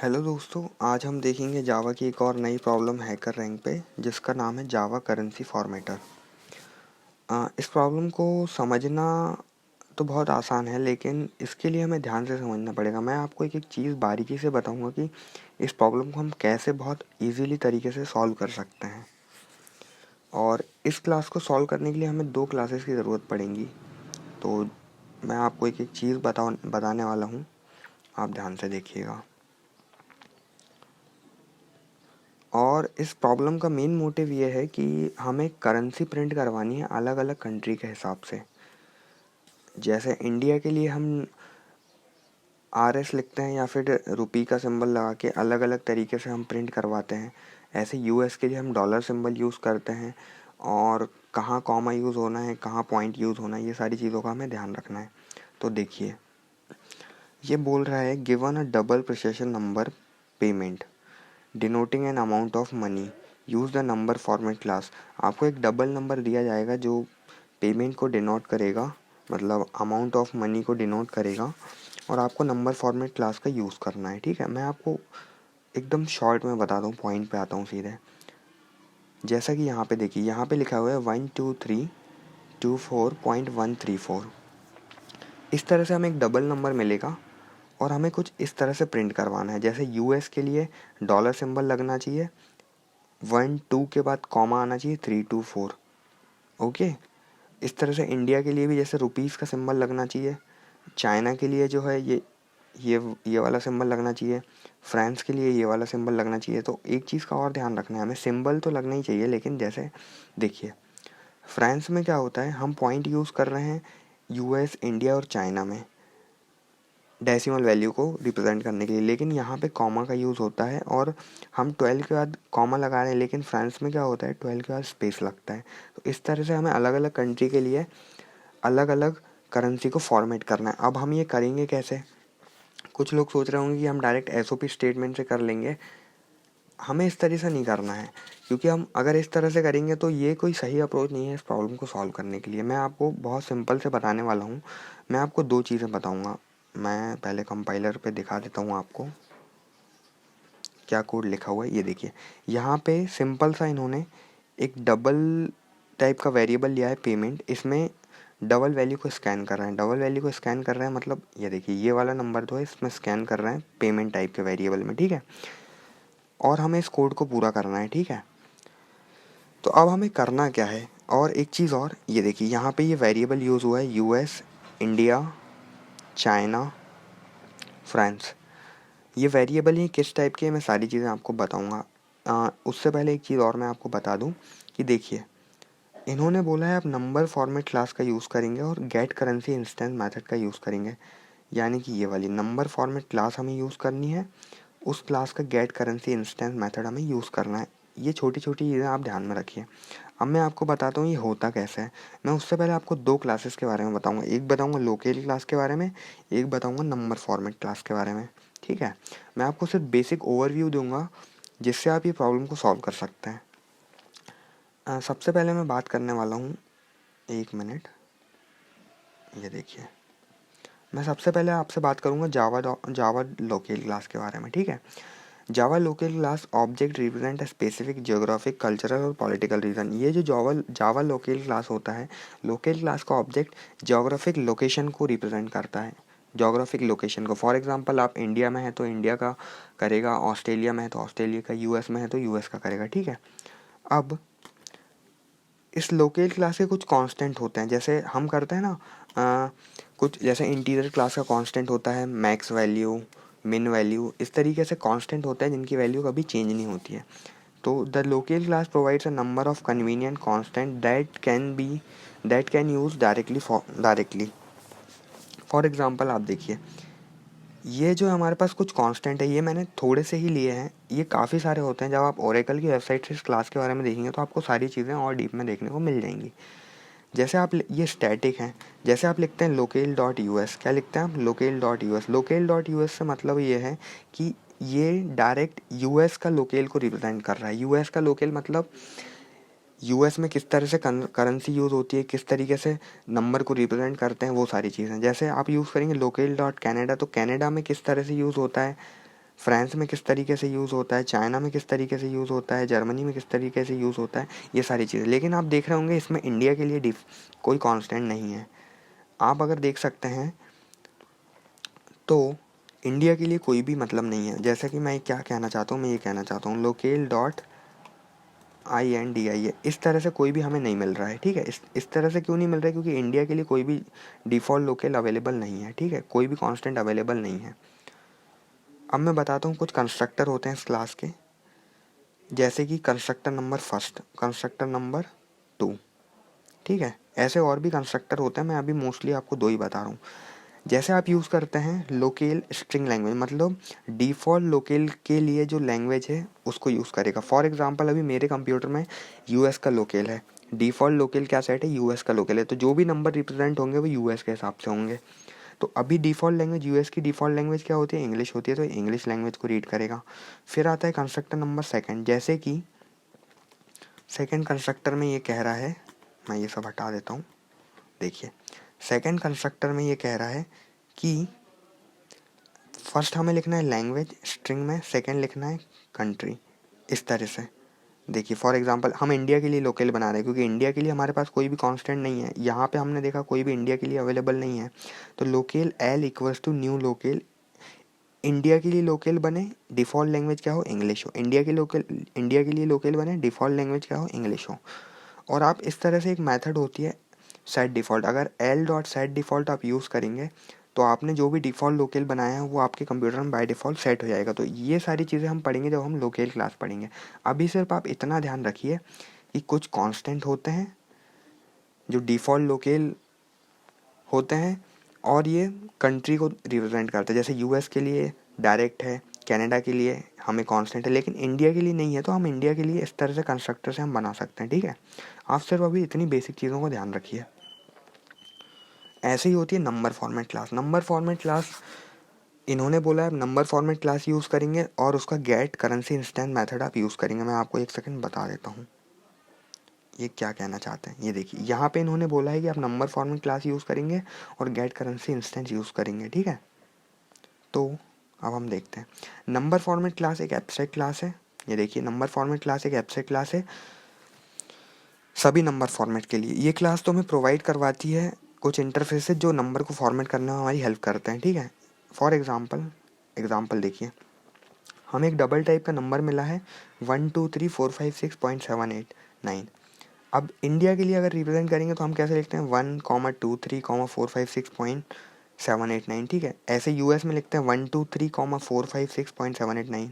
Hello दोस्तों, आज हम देखेंगे जावा की एक और नई प्रॉब्लम हैकर रैंक पे, जिसका नाम है जावा करेंसी फॉर्मेटर। इस प्रॉब्लम को समझना तो बहुत आसान है, लेकिन इसके लिए हमें ध्यान से समझना पड़ेगा। मैं आपको एक एक चीज़ बारीकी से बताऊंगा कि इस प्रॉब्लम को हम कैसे बहुत इजीली तरीके से सॉल्व कर सकते हैं। और इस क्लास को सॉल्व करने के लिए हमें 2 क्लासेस की ज़रूरत पड़ेंगी। तो मैं आपको एक एक चीज़ बताने वाला हूँ, आप ध्यान से देखिएगा। और इस प्रॉब्लम का मेन मोटिव ये है कि हमें करेंसी प्रिंट करवानी है अलग अलग कंट्री के हिसाब से। जैसे इंडिया के लिए हम RS लिखते हैं या फिर रुपी का सिंबल लगा के अलग अलग तरीके से हम प्रिंट करवाते हैं। ऐसे US के लिए हम डॉलर सिंबल यूज़ करते हैं, और कहाँ कॉमा यूज़ होना है, कहाँ पॉइंट यूज़ होना है, ये सारी चीज़ों का हमें ध्यान रखना है। तो देखिए, ये बोल रहा है given a double precision number payment denoting an amount of money, use the number format class. आपको एक डबल नंबर दिया जाएगा जो पेमेंट को डिनोट करेगा, मतलब अमाउंट ऑफ मनी को डिनोट करेगा, और आपको नंबर फॉर्मेट क्लास का यूज़ करना है। ठीक है, मैं आपको एकदम शॉर्ट में बता दूँ, पॉइंट पे आता हूँ सीधे। जैसा कि यहाँ पे देखिए, यहाँ पे लिखा हुआ है 12324.134। इस तरह से हमें एक डबल नंबर मिलेगा और हमें कुछ इस तरह से प्रिंट करवाना है। जैसे US के लिए डॉलर सिंबल लगना चाहिए, 1 2 के बाद कॉमा आना चाहिए, 3 2 4। ओके, इस तरह से इंडिया के लिए भी जैसे रुपीज़ का सिंबल लगना चाहिए, चाइना के लिए जो है ये वाला सिंबल लगना चाहिए, फ्रांस के लिए ये वाला सिंबल लगना चाहिए। तो एक चीज़ का और ध्यान रखना है, हमें सिंबल तो लगना ही चाहिए, लेकिन जैसे देखिए, फ्रांस में क्या होता है, हम पॉइंट यूज़ कर रहे हैं US, इंडिया और चाइना में डेसिमल वैल्यू को रिप्रेजेंट करने के लिए, लेकिन यहाँ पे कॉमा का यूज़ होता है। और हम 12 के बाद कॉमा लगा रहे हैं, लेकिन फ्रांस में क्या होता है, 12 के बाद स्पेस लगता है। तो इस तरह से हमें अलग अलग कंट्री के लिए अलग अलग करेंसी को फॉर्मेट करना है। अब हम ये करेंगे कैसे? कुछ लोग सोच रहे होंगे कि हम डायरेक्ट SOP स्टेटमेंट से कर लेंगे। हमें इस तरह से नहीं करना है, क्योंकि हम अगर इस तरह से करेंगे तो ये कोई सही अप्रोच नहीं है इस प्रॉब्लम को सॉल्व करने के लिए। मैं आपको बहुत सिंपल से बताने वाला हूँ। मैं आपको 2 चीज़ें बताऊँगा। मैं पहले कंपाइलर पे दिखा देता हूँ आपको क्या कोड लिखा हुआ है। ये देखिए, यहाँ पे सिंपल सा इन्होंने एक डबल टाइप का वेरिएबल लिया है पेमेंट। इसमें डबल वैल्यू को स्कैन कर रहे हैं। डबल वैल्यू को स्कैन कर रहे हैं मतलब ये देखिए, ये वाला नंबर जो है इसमें स्कैन कर रहे हैं पेमेंट टाइप के वेरिएबल में। ठीक है, और हमें इस कोड को पूरा करना है। ठीक है, तो अब हमें करना क्या है? और एक चीज़ और, ये देखिए यहाँ पे ये वेरिएबल यूज़ हुआ है US, इंडिया, चाइना, फ्रांस। ये वेरिएबल ही किस टाइप के, मैं सारी चीज़ें आपको बताऊँगा। उससे पहले एक चीज़ और मैं आपको बता दूँ कि देखिए, इन्होंने बोला है आप नंबर फॉर्मेट क्लास का यूज़ करेंगे और गेट करेंसी इंस्टेंस मेथड का यूज़ करेंगे। यानी कि ये वाली नंबर फॉर्मेट क्लास हमें यूज़ करनी है, उस क्लास का गेट करेंसी इंस्टेंस मेथड हमें यूज़ करना है। ये छोटी छोटी चीज़ें आप ध्यान में रखिए। अब मैं आपको बताता हूँ ये होता कैसे है। मैं उससे पहले आपको 2 क्लासेस के बारे में बताऊँगा। एक बताऊँगा लोकल क्लास के बारे में, एक बताऊँगा नंबर फॉर्मेट क्लास के बारे में। ठीक है, मैं आपको सिर्फ बेसिक ओवरव्यू दूंगा जिससे आप ये प्रॉब्लम को सॉल्व कर सकते हैं। सबसे पहले मैं बात करने वाला हूँ, 1 मिनट, ये देखिए, मैं सबसे पहले आपसे बात करूँगा जावा लोकल क्लास के बारे में। ठीक है, Java local class object represent specific geographic, cultural और पॉलिटिकल रीजन। ये जो जावा लोकल क्लास होता है, लोकल क्लास का ऑब्जेक्ट जियोग्राफिक लोकेशन को रिप्रेजेंट करता है। जियोग्राफिक लोकेशन को, फॉर एग्जांपल आप इंडिया में है तो इंडिया का करेगा, ऑस्ट्रेलिया में है तो ऑस्ट्रेलिया का, US में है तो US का करेगा। ठीक है, अब इस लोकल क्लास के कुछ कांस्टेंट होते हैं, जैसे हम करते हैं ना, कुछ जैसे इंटीजर क्लास का कांस्टेंट होता है मैक्स वैल्यू, मिन वैल्यू, इस तरीके से कांस्टेंट होता है जिनकी वैल्यू कभी चेंज नहीं होती है। तो the local class provides a number of convenient constant that can use directly. For example आप देखिए, ये जो हमारे पास कुछ कांस्टेंट है, ये मैंने थोड़े से ही लिए हैं, ये काफ़ी सारे होते हैं। जब आप ओरेकल की वेबसाइट से इस क्लास के बारे में देखेंगे तो आपको सारी चीज़ें और डीप में देखने को मिल जाएंगी। जैसे आप ये स्टैटिक हैं, जैसे आप लिखते हैं लोकल डॉट US, क्या लिखते हैं आप? Local dot US। Local dot US से मतलब ये है कि ये डायरेक्ट US का लोकल को रिप्रेजेंट कर रहा है। US का लोकल मतलब US में किस तरह से करेंसी यूज़ होती है, किस तरीके से नंबर को रिप्रेजेंट करते हैं, वो सारी चीज़ें। जैसे आप यूज़ करेंगे लोकल डॉट कैनेडा, तो कैनेडा में किस तरह से यूज़ होता है, फ्रांस में किस तरीके से यूज़ होता है, चाइना में किस तरीके से यूज़ होता है, जर्मनी में किस तरीके से यूज़ होता है, ये सारी चीज़ें। लेकिन आप देख रहे होंगे इसमें इंडिया के लिए कोई कांस्टेंट नहीं है। आप अगर देख सकते हैं तो इंडिया के लिए कोई भी मतलब नहीं है। जैसा कि मैं क्या कहना चाहता हूँ, मैं ये कहना चाहता हूँ लोकेल डॉट INDIA इस तरह से कोई भी हमें नहीं मिल रहा है, ठीक है। इस तरह से क्यों नहीं मिल रहा है, क्योंकि इंडिया के लिए कोई भी डिफ़ॉल्ट लोकेल अवेलेबल नहीं है, ठीक है, कोई भी कांस्टेंट अवेलेबल नहीं है। अब मैं बताता हूँ कुछ कंस्ट्रक्टर होते हैं इस क्लास के, जैसे कि constructor number first, constructor number 2, ठीक है। ऐसे और भी कंस्ट्रक्टर होते हैं, मैं अभी मोस्टली आपको 2 ही बता रहा हूँ। जैसे आप यूज़ करते हैं लोकेल स्ट्रिंग लैंग्वेज, मतलब डिफ़ॉल्ट लोकेल के लिए जो लैंग्वेज है उसको यूज़ करेगा। फॉर एग्जांपल अभी मेरे कंप्यूटर में यूएस का लोकेल है, डिफ़ॉल्ट लोकेल क्या सेट है, यूएस का लोकेल है, तो जो भी नंबर रिप्रेजेंट होंगे वो यूएस के हिसाब से होंगे। तो अभी डिफ़ॉल्ट लैंग्वेज यूएस की डिफ़ॉल्ट लैंग्वेज क्या होती है, इंग्लिश होती है, तो इंग्लिश लैंग्वेज को रीड करेगा। फिर आता है कंस्ट्रक्टर नंबर सेकेंड, जैसे कि सेकेंड कंस्ट्रक्टर में ये कह रहा है, मैं ये सब हटा देता हूँ। देखिए सेकेंड कंस्ट्रक्टर में ये कह रहा है कि फर्स्ट हमें लिखना है लैंग्वेज स्ट्रिंग में, सेकंड लिखना है कंट्री, इस तरह से। देखिए फॉर एग्जांपल हम इंडिया के लिए लोकल बना रहे हैं, क्योंकि इंडिया के लिए हमारे पास कोई भी कांस्टेंट नहीं है। यहाँ पे हमने देखा कोई भी इंडिया के लिए अवेलेबल नहीं है, तो locale L equals to new locale, India के लिए लोकल बने, डिफ़ॉल्ट लैंग्वेज क्या हो, इंग्लिश हो। इंडिया के लिए लोकल बने, डिफ़ॉल्ट लैंग्वेज क्या हो, इंग्लिश हो। और आप इस तरह से एक मेथड होती है सेट डिफ़ॉल्ट, अगर एल डॉट सेट डिफ़ॉल्ट आप यूज़ करेंगे तो आपने जो भी डिफ़ॉल्ट लोकल बनाया है वो आपके कंप्यूटर में बाय डिफ़ॉल्ट सेट हो जाएगा। तो ये सारी चीज़ें हम पढ़ेंगे जब हम लोकल क्लास पढ़ेंगे। अभी सिर्फ आप इतना ध्यान रखिए कि कुछ कांस्टेंट होते हैं जो डिफ़ॉल्ट लोकल होते हैं और ये कंट्री को रिप्रेजेंट करते हैं। जैसे यूएस के लिए डायरेक्ट है, कनाडा के लिए हमें कांस्टेंट है, लेकिन इंडिया के लिए नहीं है, तो हम इंडिया के लिए इस तरह से कंस्ट्रक्टर से हम बना सकते हैं, ठीक है। आप सिर्फ अभी इतनी बेसिक चीज़ों को ध्यान रखिए। ऐसे ही होती है number format class. Number format class इन्होंने बोला है नंबर फॉर्मेट क्लास यूज़ करेंगे और उसका गेट करेंसी इंस्टेंट मेथड आप यूज़ करेंगे। मैं आपको एक सेकंड बता देता हूँ ये क्या कहना चाहते हैं। ये देखिए यहाँ पे इन्होंने बोला है कि आप नंबर फॉर्मेट क्लास यूज़ करेंगे और गेट करेंसी इंस्टेंस यूज़ करेंगे, ठीक है। तो अब हम देखते हैं नंबर फॉर्मेट क्लास एक एब्स्ट्रैक्ट क्लास है। ये देखिए नंबर फॉर्मेट क्लास एक एब्स्ट्रैक्ट क्लास है सभी नंबर फॉर्मेट के लिए। ये क्लास तो हमें प्रोवाइड करवाती है कुछ इंटरफेसेस जो नंबर को फॉर्मेट करने में हमारी हेल्प करते हैं, ठीक है। फॉर एग्जाम्पल देखिए हमें एक डबल टाइप का नंबर मिला है 123456789। अब इंडिया के लिए अगर रिप्रेजेंट करेंगे तो हम कैसे लिखते हैं 1,23,456.789, ठीक है। ऐसे यूएस में लिखते हैं 123,456.789,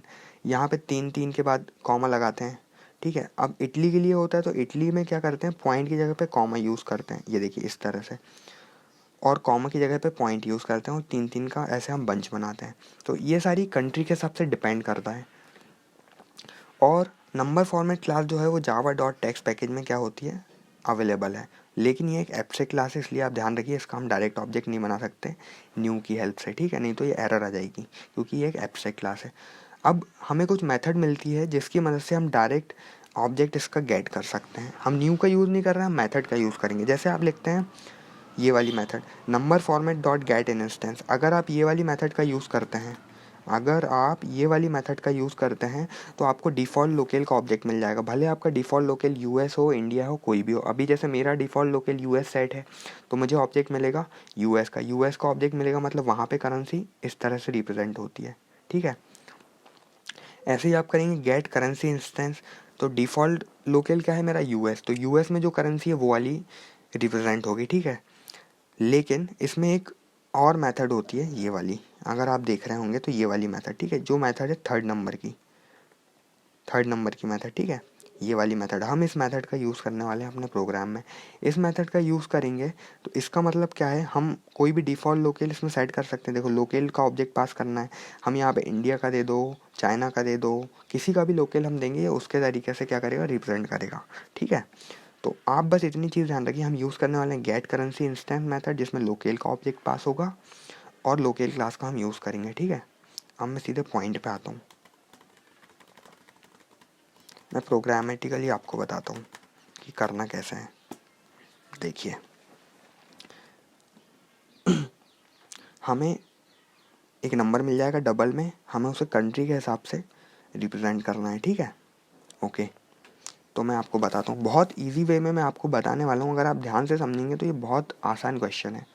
यहाँ पे 3 के बाद कॉमा लगाते हैं, ठीक है। अब इटली के लिए होता है तो इटली में क्या करते हैं, पॉइंट की जगह पे कॉमा यूज़ करते हैं, ये देखिए इस तरह से, और कॉमा की जगह पे पॉइंट यूज़ करते हैं और 3 का ऐसे हम बंच बनाते हैं। तो ये सारी कंट्री के हिसाब से डिपेंड करता है। और नंबर फॉर्मेट क्लास जो है वो जावा डॉट टेक्स्ट पैकेज में क्या होती है, अवेलेबल है। लेकिन ये एक एब्स्ट्रैक्ट क्लास है, इसलिए आप ध्यान रखिए इसका हम डायरेक्ट ऑब्जेक्ट नहीं बना सकते न्यू की हेल्प से, ठीक है, नहीं तो ये एरर आ जाएगी क्योंकि ये एक एब्स्ट्रैक्ट क्लास है। अब हमें कुछ मेथड मिलती है जिसकी मदद से हम डायरेक्ट ऑब्जेक्ट इसका गेट कर सकते हैं। हम न्यू का यूज़ नहीं कर रहे हैं, हम मेथड का यूज़ करेंगे। जैसे आप लिखते हैं ये वाली method number format dot get in instance, अगर आप ये वाली मेथड का यूज़ करते हैं, अगर आप ये वाली मेथड का यूज़ करते हैं तो आपको डिफ़ॉल्ट लोकल का ऑब्जेक्ट मिल जाएगा, भले आपका डिफ़ॉल्ट लोकल यूएस हो, इंडिया हो, कोई भी हो। अभी जैसे मेरा डिफ़ॉल्ट लोकल यूएस सेट है तो मुझे ऑब्जेक्ट मिलेगा यूएस का ऑब्जेक्ट मिलेगा, मतलब वहाँ पे करेंसी इस तरह से रिप्रेजेंट होती है, ठीक है। ऐसे ही आप करेंगे गेट करेंसी इंस्टेंस, तो डिफ़ॉल्ट लोकल क्या है मेरा यूएस, तो यूएस में जो करेंसी है वो वाली रिप्रेजेंट होगी, ठीक है। लेकिन इसमें एक और मेथड होती है ये वाली, अगर आप देख रहे होंगे तो ये वाली मेथड, ठीक है, जो मेथड है थर्ड नंबर की मेथड, ठीक है। ये वाली मेथड, हम इस मेथड का यूज़ करने वाले हैं अपने प्रोग्राम में। इस मेथड का यूज़ करेंगे तो इसका मतलब क्या है, हम कोई भी डिफ़ॉल्ट लोकल इसमें सेट कर सकते हैं। देखो लोकल का ऑब्जेक्ट पास करना है, हम यहाँ पे इंडिया का दे दो, चाइना का दे दो, किसी का भी लोकल हम देंगे, ये उसके तरीके से क्या करेगा, रिप्रेजेंट करेगा, ठीक है। तो आप बस इतनी चीज़ ध्यान रखिए, हम यूज़ करने वाले हैं गेट करेंसी इंस्टेंट मेथड जिसमें लोकल का ऑब्जेक्ट पास होगा और लोकल क्लास का हम यूज़ करेंगे, ठीक है। अब मैं सीधे पॉइंट पे आता हूँ, मैं प्रोग्रामेटिकली आपको बताता हूँ कि करना कैसे है। देखिए हमें एक नंबर मिल जाएगा डबल में, हमें उसे कंट्री के हिसाब से रिप्रेजेंट करना है, ठीक है। ओके, तो मैं आपको बताता हूँ, बहुत इजी वे में मैं आपको बताने वाला हूँ। अगर आप ध्यान से समझेंगे तो ये बहुत आसान क्वेश्चन है।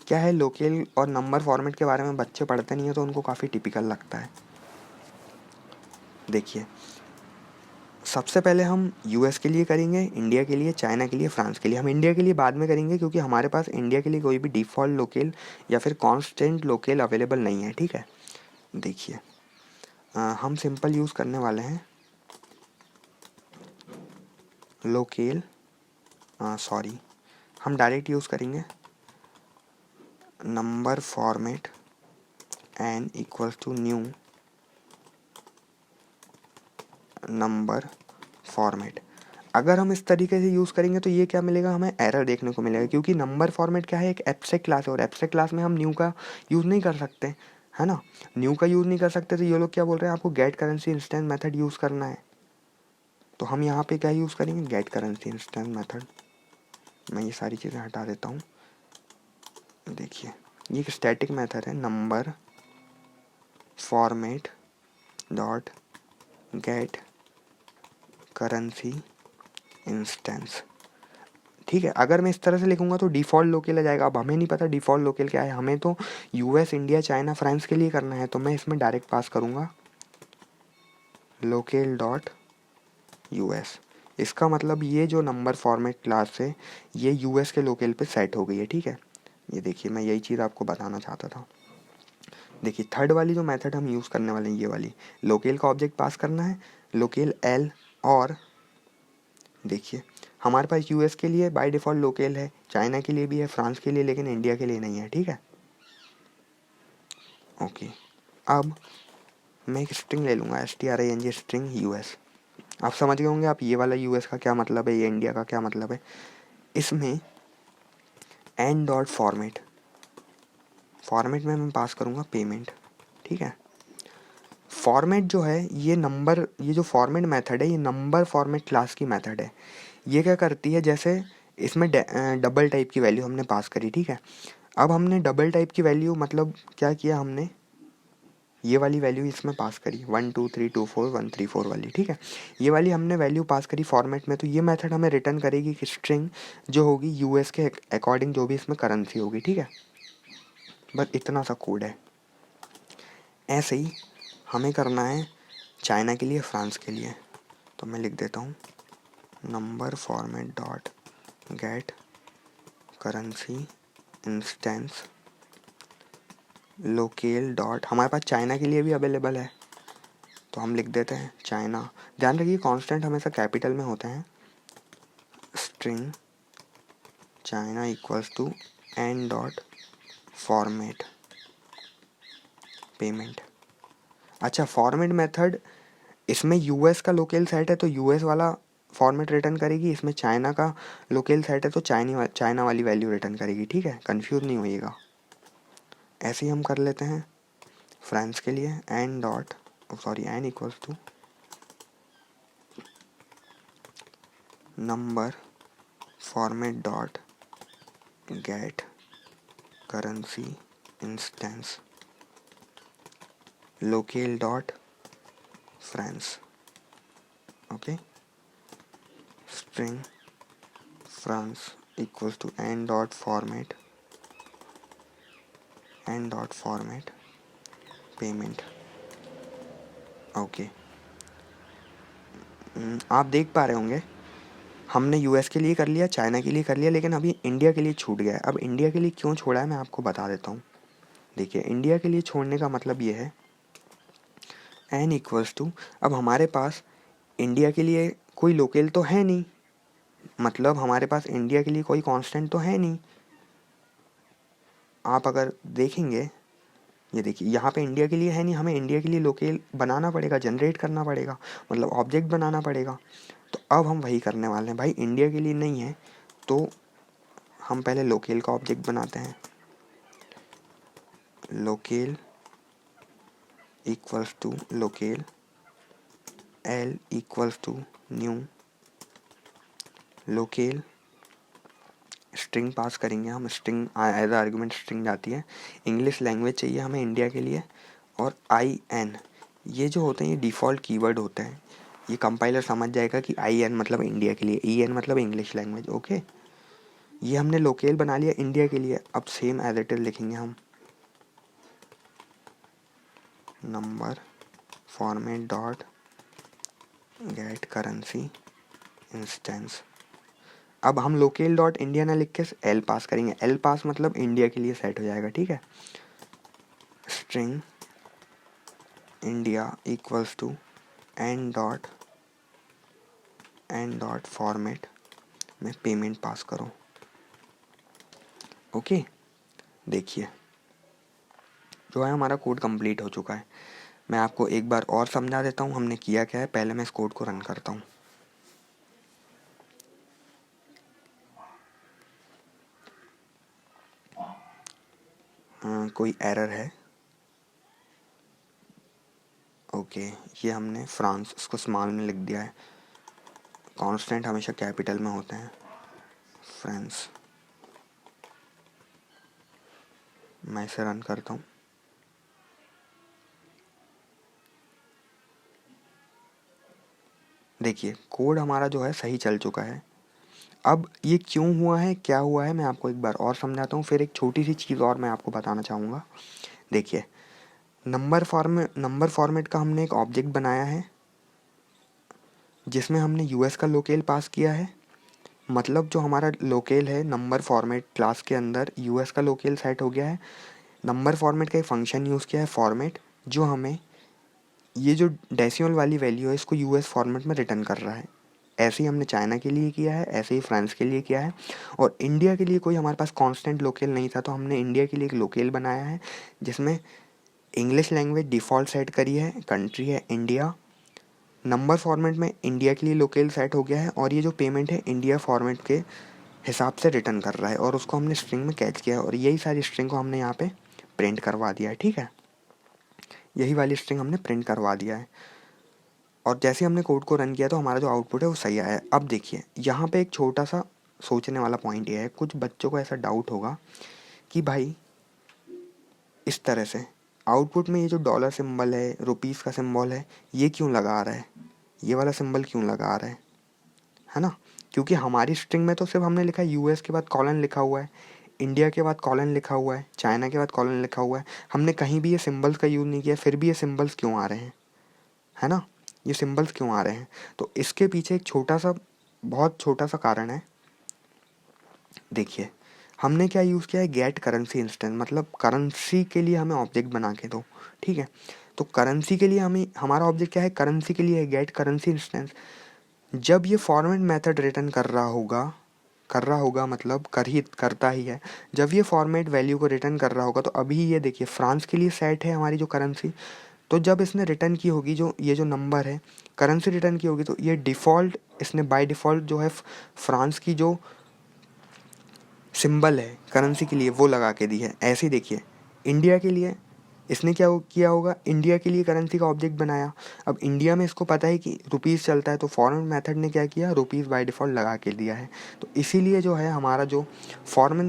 क्या है, लोकल और नंबर फॉर्मेट के बारे में बच्चे पढ़ते नहीं है तो उनको काफ़ी टिपिकल लगता है। देखिए, सबसे पहले हम यूएस के लिए करेंगे, इंडिया के लिए, चाइना के लिए, फ्रांस के लिए। हम इंडिया के लिए बाद में करेंगे क्योंकि हमारे पास इंडिया के लिए कोई भी डिफ़ॉल्ट लोकल या फिर कांस्टेंट लोकल अवेलेबल नहीं है, ठीक है। देखिए, हम सिंपल यूज़ करने वाले हैं लोकल, सॉरी, हम डायरेक्ट यूज़ करेंगे number format N equals to new number format. अगर हम इस तरीके से यूज़ करेंगे तो ये क्या मिलेगा, हमें एरर देखने को मिलेगा, क्योंकि नंबर फॉर्मेट क्या है, एक एब्स्ट्रैक्ट क्लास है और एब्स्ट्रैक्ट क्लास में हम न्यू का यूज़ नहीं कर सकते, है ना। न्यू का यूज़ नहीं कर सकते तो ये लोग क्या बोल रहे हैं, आपको get currency instance method use करना है। तो हम यहाँ पे क्या यूज़ करेंगे, गेट करेंसी इंस्टेंस मेथड। मैं ये सारी चीज़ें हटा देता हूँ। देखिए, ये एक स्टैटिक मेथड है, number format dot get currency instance, ठीक है। अगर मैं इस तरह से लिखूंगा तो डिफ़ॉल्ट लोकल आ जाएगा। अब हमें नहीं पता डिफ़ॉल्ट लोकल क्या है, हमें तो यूएस, इंडिया, चाइना, फ्रांस के लिए करना है, तो मैं इसमें डायरेक्ट पास करूँगा लोकल डॉट यूएस। इसका मतलब ये जो नंबर फॉर्मेट क्लास है ये यूएस के लोकल पे सेट हो गई है, ठीक है। ये देखिए, मैं यही चीज़ आपको बताना चाहता था। देखिए, थर्ड वाली जो मेथड हम यूज़ करने वाले हैं, ये वाली, लोकल का ऑब्जेक्ट पास करना है, लोकल एल, और देखिए हमारे पास यूएस के लिए बाय डिफ़ॉल्ट लोकल है, चाइना के लिए भी है, फ्रांस के लिए, लेकिन इंडिया के लिए नहीं है, ठीक है। ओके, अब मैं एक स्ट्रिंग ले लूँगा, string स्ट्रिंग यूएस। आप समझ गए होंगे आप, ये वाला यूएस का क्या मतलब है, ये इंडिया का क्या मतलब है। इसमें एन डॉट फॉर्मेट, फॉर्मेट में मैं पास करूँगा पेमेंट, ठीक है। फॉर्मेट जो है ये नंबर, ये जो फॉर्मेट मेथड है ये नंबर फॉर्मेट क्लास की मेथड है। ये क्या करती है, जैसे इसमें डबल टाइप की वैल्यू हमने पास करी, ठीक है। अब हमने डबल टाइप की वैल्यू मतलब क्या किया, हमने ये वाली वैल्यू इसमें पास करी 1 2 3 2 4 1 3 4 वाली, ठीक है। ये वाली हमने वैल्यू पास करी फॉर्मेट में, तो ये मेथड हमें रिटर्न करेगी कि स्ट्रिंग जो होगी यूएस के अकॉर्डिंग जो भी इसमें करेंसी होगी, ठीक है। बस इतना सा कोड है। ऐसे ही हमें करना है चाइना के लिए, फ्रांस के लिए। तो मैं लिख देता हूँ number format dot get currency instance locale dot, हमारे पास चाइना के लिए भी अवेलेबल है तो हम लिख देते हैं चाइना। ध्यान रखिए कांस्टेंट हमेशा कैपिटल में होते हैं। String China equals to N dot format payment. अच्छा, फॉर्मेट मेथड इसमें यूएस का लोकल सेट है तो यूएस वाला फॉर्मेट रिटर्न करेगी, इसमें चाइना का लोकल सेट है तो चाइना वाली वैल्यू रिटर्न करेगी, ठीक है। कंफ्यूज नहीं होइएगा। ऐसे ही हम कर लेते हैं फ्रांस के लिए, N dot, sorry, N equals to number format dot get currency instance locale dot France. Okay, string France equals to N dot format payment. Okay, आप देख पा रहे होंगे हमने यूएस के लिए कर लिया, चाइना के लिए कर लिया, लेकिन अभी इंडिया के लिए छूट गया है। अब इंडिया के लिए क्यों छोड़ा है मैं आपको बता देता हूँ। देखिए, इंडिया के लिए छोड़ने का मतलब ये है एन इक्वल्स टू, अब हमारे पास इंडिया के लिए कोई लोकल तो है नहीं, मतलब हमारे पास इंडिया के लिए कोई कांस्टेंट तो है नहीं। आप अगर देखेंगे, ये देखिए यहाँ पे इंडिया के लिए है नहीं, हमें इंडिया के लिए लोकल बनाना पड़ेगा, जनरेट करना पड़ेगा, मतलब ऑब्जेक्ट बनाना पड़ेगा। तो अब हम वही करने वाले हैं। भाई इंडिया के लिए नहीं है तो हम पहले लोकल का ऑब्जेक्ट बनाते हैं। Locale equals to locale L equals to new locale string pass करेंगे हम, स्ट्रिंग एज आर्गुमेंट स्ट्रिंग जाती है। इंग्लिश लैंग्वेज चाहिए हमें इंडिया के लिए, और IN ये जो होते हैं ये डिफ़ॉल्ट कीवर्ड होते हैं। ये कंपाइलर समझ जाएगा कि IN मतलब इंडिया के लिए, EN मतलब इंग्लिश लैंग्वेज। ओके, ये हमने लोकेल बना लिया इंडिया के लिए। अब सेम एज इट इज लिखेंगे हम, number format dot get currency instance. अब हम लोकेल डॉट इंडिया ना लिख के एल पास करेंगे। एल पास मतलब इंडिया के लिए सेट हो जाएगा, ठीक है। String India equals to N dot format में पेमेंट पास करो। ओके, देखिए जो है हमारा कोड कंप्लीट हो चुका है। मैं आपको एक बार और समझा देता हूँ हमने किया क्या है। पहले मैं इस कोड को रन करता हूँ। कोई एरर है? ओके, ये हमने फ्रांस इसको स्मॉल में लिख दिया है। कांस्टेंट हमेशा कैपिटल में होते हैं। फ्रांस, मैं इसे रन करता हूँ। देखिए कोड हमारा जो है सही चल चुका है। अब ये क्यों हुआ है, क्या हुआ है, मैं आपको एक बार और समझाता हूँ। फिर एक छोटी सी चीज़ और मैं आपको बताना चाहूँगा। देखिए नंबर फॉर्मेट का हमने एक ऑब्जेक्ट बनाया है जिसमें हमने यूएस का लोकेल पास किया है। मतलब जो हमारा लोकेल है नंबर फॉर्मेट क्लास के अंदर यूएस का लोकेल सेट हो गया है। नंबर फॉर्मेट का एक फंक्शन यूज़ किया है फॉर्मेट, जो हमें ये जो डेसिमल वाली वैल्यू है इसको यूएस फॉर्मेट में रिटर्न कर रहा है। ऐसे ही हमने चाइना के लिए किया है, ऐसे ही फ्रांस के लिए किया है। और इंडिया के लिए कोई हमारे पास कांस्टेंट लोकेल नहीं था, तो हमने इंडिया के लिए एक लोकेल बनाया है जिसमें इंग्लिश लैंग्वेज डिफ़ॉल्ट सेट करी है, कंट्री है इंडिया, नंबर फॉर्मेट में इंडिया के लिए लोकेल सेट हो गया है, और ये जो पेमेंट है इंडिया फॉर्मेट के हिसाब से रिटर्न कर रहा है, और उसको हमने स्ट्रिंग में कैच किया है। और यही सारी स्ट्रिंग को हमने यहाँ पे प्रिंट करवा दिया है, ठीक है। यही वाली स्ट्रिंग हमने प्रिंट करवा दिया है। और जैसे हमने कोड को रन किया तो हमारा जो आउटपुट है वो सही आया है। अब देखिए यहाँ पे एक छोटा सा सोचने वाला पॉइंट ये है, कुछ बच्चों को ऐसा डाउट होगा कि भाई इस तरह से आउटपुट में ये जो डॉलर सिंबल है, रुपीस का सिंबल है, ये क्यों लगा आ रहा है, ये वाला सिंबल क्यों लगा आ रहा है ना। क्योंकि हमारी स्ट्रिंग में तो सिर्फ हमने लिखा है यूएस के बाद कॉलन लिखा हुआ है, इंडिया के बाद कॉलन लिखा हुआ है, चाइना के बाद कॉलन लिखा हुआ है। हमने कहीं भी ये सिंबल्स का यूज़ नहीं किया, फिर भी ये सिंबल्स क्यों आ रहे हैं, है ना। ये सिंबल्स क्यों आ रहे हैं, तो इसके पीछे एक छोटा सा, बहुत छोटा सा कारण है। देखिए हमने क्या यूज़ किया है, गेट करेंसी इंस्टेंस, मतलब करेंसी के लिए हमें ऑब्जेक्ट बना के दो, ठीक है। तो करेंसी के लिए हमें, हमारा ऑब्जेक्ट क्या है, करेंसी के लिए है गेट करेंसी इंस्टेंस। जब ये फॉर्मेट मेथड रिटर्न कर रहा होगा मतलब करता ही है। जब ये फॉर्मेट वैल्यू को रिटर्न कर रहा होगा, तो अभी ये देखिए फ्रांस के लिए सेट है हमारी जो करेंसी। तो जब इसने रिटर्न की होगी, जो ये जो नंबर है करेंसी रिटर्न की होगी, तो ये डिफ़ॉल्ट इसने बाय डिफ़ॉल्ट जो है फ्रांस की जो सिंबल है करेंसी के लिए वो लगा के दी है। ऐसे ही देखिए इंडिया के लिए इसने क्या किया होगा, इंडिया के लिए करेंसी का ऑब्जेक्ट बनाया। अब इंडिया में इसको पता है कि रुपीज़ चलता है, तो फॉरेन मेथड ने क्या किया, रुपीज़ बाय डिफ़ॉल्ट लगा के दिया है। तो इसीलिए जो है हमारा जो फॉर्मेट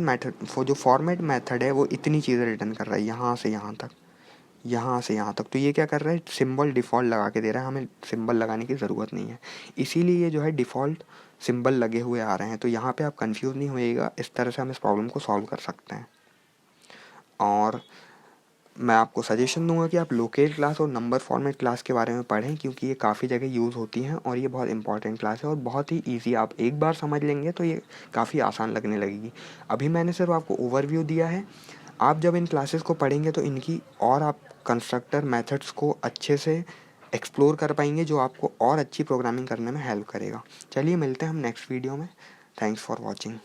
मेथड है वो इतनी चीज़ें रिटर्न कर रहा है, यहाँ से यहाँ तक, यहाँ से यहाँ तक। तो ये क्या कर रहा है, सिंबल डिफ़ॉल्ट लगा के दे रहा है, हमें सिंबल लगाने की ज़रूरत नहीं है। इसीलिए ये जो है डिफ़ॉल्ट सिंबल लगे हुए आ रहे हैं। तो यहाँ पे आप कंफ्यूज नहीं होइएगा, इस तरह से हम इस प्रॉब्लम को सॉल्व कर सकते हैं। और मैं आपको सजेशन दूंगा कि आप लोकेल क्लास और नंबर फॉर्मेट क्लास के बारे में पढ़ें, क्योंकि ये काफ़ी जगह यूज़ होती हैं और ये बहुत इंपॉर्टेंट क्लास है और बहुत ही ईजी। आप एक बार समझ लेंगे तो ये काफ़ी आसान लगने लगेगी। अभी मैंने सिर्फ आपको ओवरव्यू दिया है। आप जब इन क्लासेस को पढ़ेंगे तो इनकी और आप कंस्ट्रक्टर मेथड्स को अच्छे से एक्सप्लोर कर पाएंगे, जो आपको और अच्छी प्रोग्रामिंग करने में हेल्प करेगा। चलिए मिलते हैं हम नेक्स्ट वीडियो में। Thanks for watching.